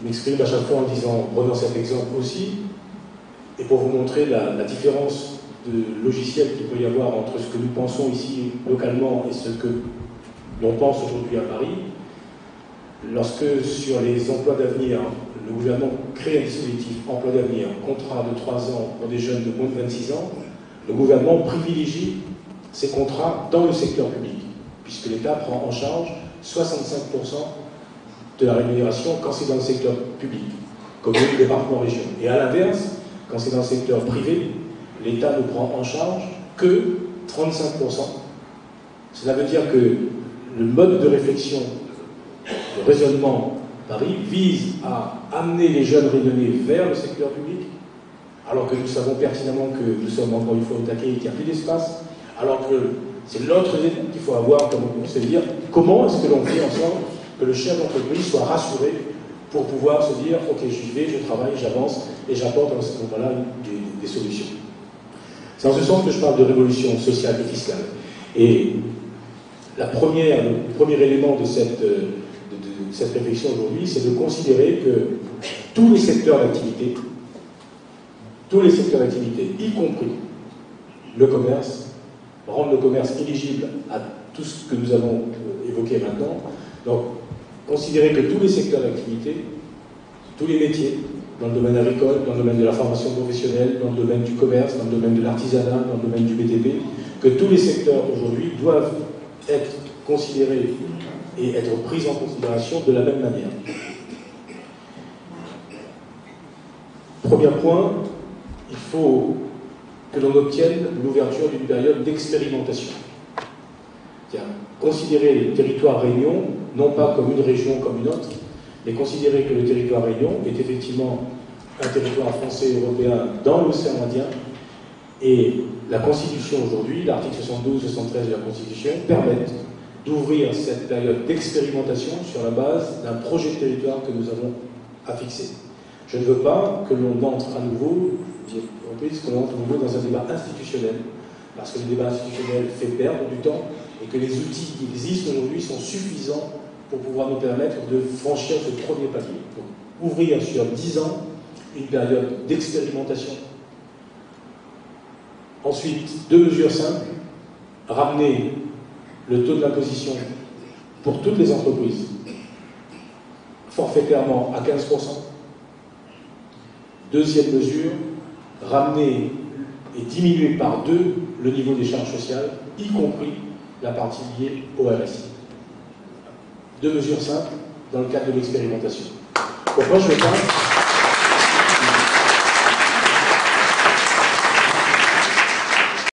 m'exprime à chaque fois en disant, en prenant cet exemple aussi, et pour vous montrer la différence de logiciel qu'il peut y avoir entre ce que nous pensons ici localement et ce que l'on pense aujourd'hui à Paris. Lorsque sur les emplois d'avenir, le gouvernement crée un dispositif emploi d'avenir, contrat de 3 ans pour des jeunes de moins de 26 ans, le gouvernement privilégie ces contrats dans le secteur public, puisque l'État prend en charge 65% de la rémunération quand c'est dans le secteur public, commune, département, région. Et à l'inverse, quand c'est dans le secteur privé, l'État ne prend en charge que 35%. Cela veut dire que le mode de réflexion, le raisonnement Paris vise à amener les jeunes rayonnés vers le secteur public, alors que nous savons pertinemment que nous sommes encore une fois au taquet et qu'il n'y a plus d'espace, alors que c'est l'autre étape qu'il faut avoir comme réponse, c'est de dire comment est-ce que l'on fait en sorte que le chef d'entreprise soit rassuré pour pouvoir se dire ok, j'y vais, je travaille, j'avance et j'apporte dans ce moment-là des solutions. C'est en ce sens que je parle de révolution sociale et fiscale. Et le premier élément de cette réflexion aujourd'hui, c'est de considérer que tous les secteurs d'activité, y compris le commerce, rendre le commerce éligible à tout ce que nous avons évoqué maintenant. Donc, considérer que tous les secteurs d'activité, tous les métiers, dans le domaine agricole, dans le domaine de la formation professionnelle, dans le domaine du commerce, dans le domaine de l'artisanat, dans le domaine du BTP, que tous les secteurs aujourd'hui doivent être considérés et être pris en considération de la même manière. Premier point, il faut que l'on obtienne l'ouverture d'une période d'expérimentation. Considérer le territoire Réunion, non pas comme une région comme une autre, mais considérer que le territoire Réunion est effectivement un territoire français et européen dans l'océan Indien, et la Constitution aujourd'hui, l'article 72-73 de la Constitution, permettent d'ouvrir cette période d'expérimentation sur la base d'un projet de territoire que nous avons à fixer. Je ne veux pas que l'on entre à nouveau, dans un débat institutionnel, parce que le débat institutionnel fait perdre du temps et que les outils qui existent aujourd'hui sont suffisants pour pouvoir nous permettre de franchir ce premier palier. Donc, ouvrir sur 10 ans une période d'expérimentation. Ensuite, 2 mesures simples, ramener le taux de l'imposition pour toutes les entreprises forfaitairement à 15%. Deuxième mesure, ramener et diminuer par 2 le niveau des charges sociales, y compris la partie liée au RSI. 2 mesures simples dans le cadre de l'expérimentation. Pourquoi je le pense ?